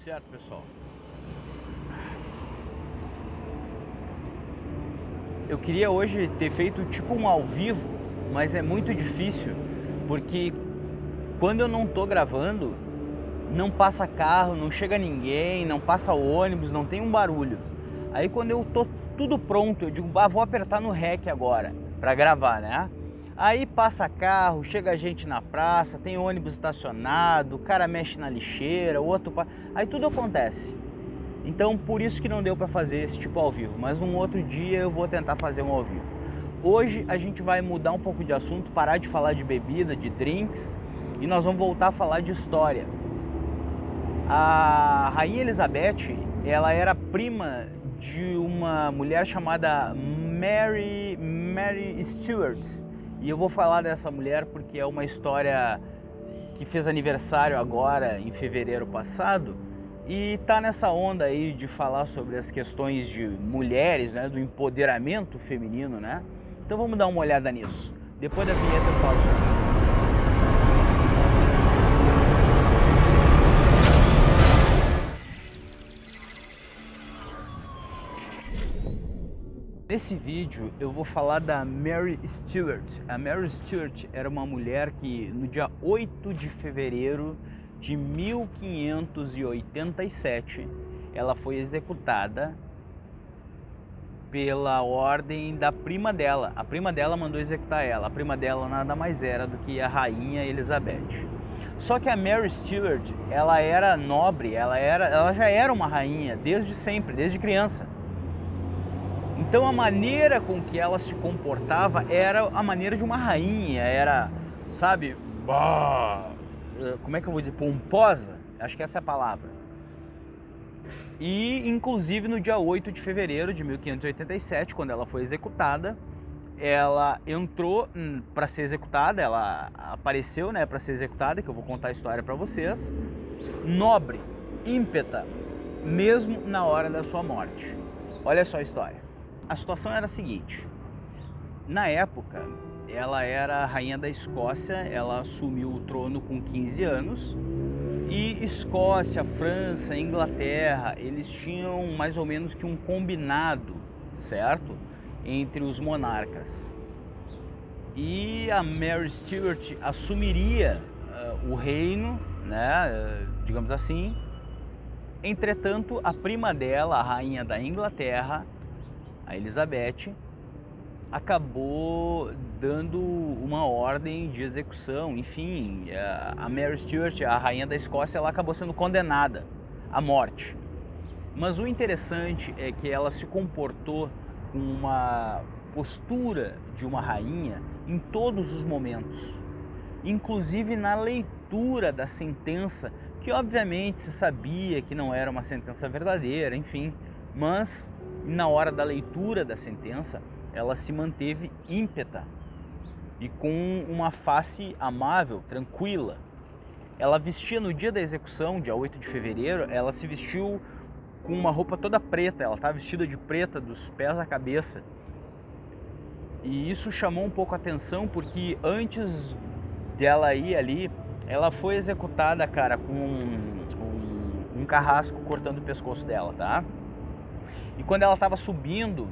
certo, pessoal? Eu queria hoje ter feito tipo um ao vivo, mas é muito difícil, porque quando eu não tô gravando, não passa carro, não chega ninguém, não passa ônibus, não tem um barulho. Aí quando eu tô tudo pronto, eu digo, vou apertar no REC agora para gravar, né? Aí passa carro, chega gente na praça, tem ônibus estacionado, o cara mexe na lixeira, o outro... Aí tudo acontece. Então por isso que não deu para fazer esse tipo ao vivo, mas um outro dia eu vou tentar fazer um ao vivo. Hoje a gente vai mudar um pouco de assunto, parar de falar de bebida, de drinks, e nós vamos voltar a falar de história. A Rainha Elizabeth, ela era prima de uma mulher chamada Mary Stuart. E eu vou falar dessa mulher porque é uma história que fez aniversário agora em fevereiro passado e tá nessa onda aí de falar sobre as questões de mulheres, né, do empoderamento feminino, né? Então vamos dar uma olhada nisso. Depois da vinheta eu falo sobre isso. Nesse vídeo eu vou falar da Mary Stuart. A Mary Stuart era uma mulher que no dia 8 de fevereiro de 1587 ela foi executada pela ordem da prima dela. A prima dela mandou executar ela. A prima dela nada mais era do que a Rainha Elizabeth. Só que a Mary Stuart, ela era nobre, ela já era uma rainha desde sempre, desde criança. Então a maneira com que ela se comportava era a maneira de uma rainha, era, sabe, como é que eu vou dizer, pomposa, acho que essa é a palavra. E inclusive no dia 8 de fevereiro de 1587, quando ela foi executada, ela entrou para ser executada, ela apareceu, né, para ser executada, que eu vou contar a história para vocês, nobre, ímpeta, mesmo na hora da sua morte. Olha só a história. A situação era a seguinte: na época, ela era rainha da Escócia, ela assumiu o trono com 15 anos, e Escócia, França, Inglaterra, eles tinham mais ou menos que um combinado, certo? Entre os monarcas. E a Mary Stuart assumiria o reino, né, digamos assim. Entretanto, a prima dela, a rainha da Inglaterra, a Elizabeth, acabou dando uma ordem de execução. Enfim, a Mary Stuart, a rainha da Escócia, ela acabou sendo condenada à morte. Mas o interessante é que ela se comportou com uma postura de uma rainha em todos os momentos, inclusive na leitura da sentença, que obviamente se sabia que não era uma sentença verdadeira, enfim, mas na hora da leitura da sentença, ela se manteve ímpeta e com uma face amável, tranquila. Ela vestia no dia da execução, dia 8 de fevereiro, ela se vestiu com uma roupa toda preta, ela estava vestida de preta dos pés à cabeça. E isso chamou um pouco a atenção porque antes dela ir ali, ela foi executada, cara, com um carrasco cortando o pescoço dela, tá? E quando ela estava subindo,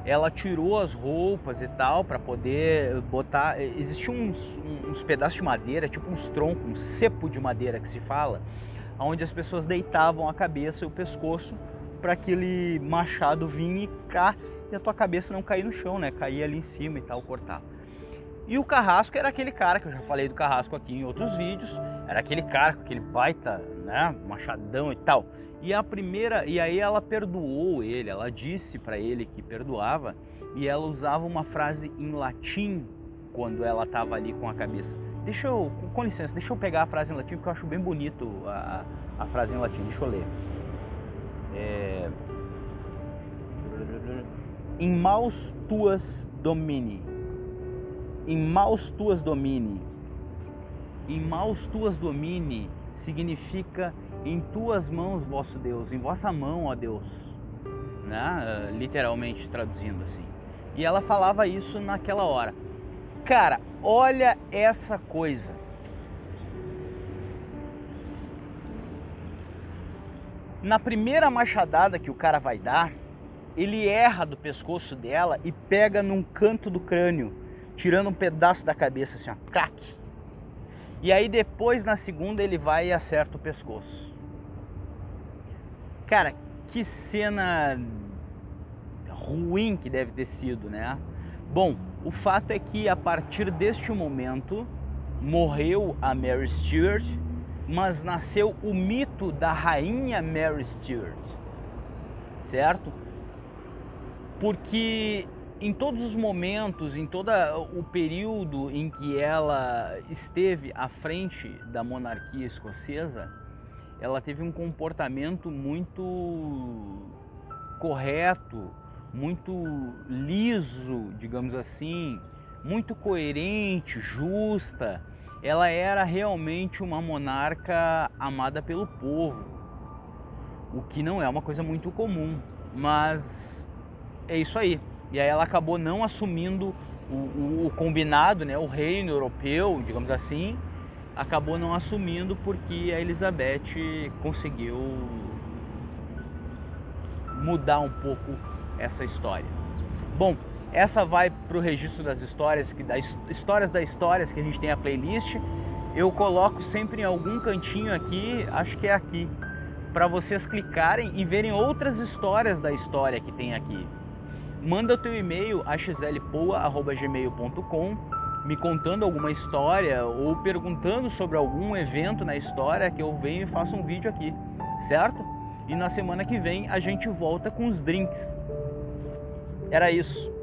ela tirou as roupas e tal para poder botar. Existiam uns pedaços de madeira, tipo uns troncos, um cepo de madeira que se fala, onde as pessoas deitavam a cabeça e o pescoço para aquele machado vir e cá e a tua cabeça não cair no chão, né? Cair ali em cima e tal, cortar. E o carrasco era aquele cara que eu já falei do carrasco aqui em outros vídeos, era aquele cara com aquele baita, né, machadão e tal. E aí ela perdoou ele, ela disse para ele que perdoava, e ela usava uma frase em latim quando ela estava ali com a cabeça. Com licença, deixa eu pegar a frase em latim porque eu acho bem bonito a frase em latim, deixa eu ler. In maus tuas domini. In maus tuas domini. In maus tuas domini significa em tuas mãos, vosso Deus, em vossa mão, ó Deus, né? Literalmente traduzindo assim. E ela falava isso naquela hora. Cara, olha essa coisa. Na primeira machadada que o cara vai dar, ele erra do pescoço dela e pega num canto do crânio, tirando um pedaço da cabeça assim, ó, crack. E aí depois na segunda ele vai e acerta o pescoço. Cara, que cena ruim que deve ter sido, né? Bom, o fato é que a partir deste momento morreu a Mary Stuart, mas nasceu o mito da rainha Mary Stuart, certo? Porque em todos os momentos, em todo o período em que ela esteve à frente da monarquia escocesa, ela teve um comportamento muito correto, muito liso, digamos assim, muito coerente, justa. Ela era realmente uma monarca amada pelo povo, o que não é uma coisa muito comum, mas é isso aí. E aí ela acabou não assumindo o combinado, né, o reino europeu, digamos assim, acabou não assumindo porque a Elizabeth conseguiu mudar um pouco essa história. Bom, essa vai para o registro das histórias, histórias que a gente tem a playlist. Eu coloco sempre em algum cantinho aqui, acho que é aqui, para vocês clicarem e verem outras histórias da história que tem aqui. Manda o teu e-mail axlpoa@gmail.com me contando alguma história ou perguntando sobre algum evento na história que eu venho e faço um vídeo aqui, certo? E na semana que vem a gente volta com os drinks. Era isso.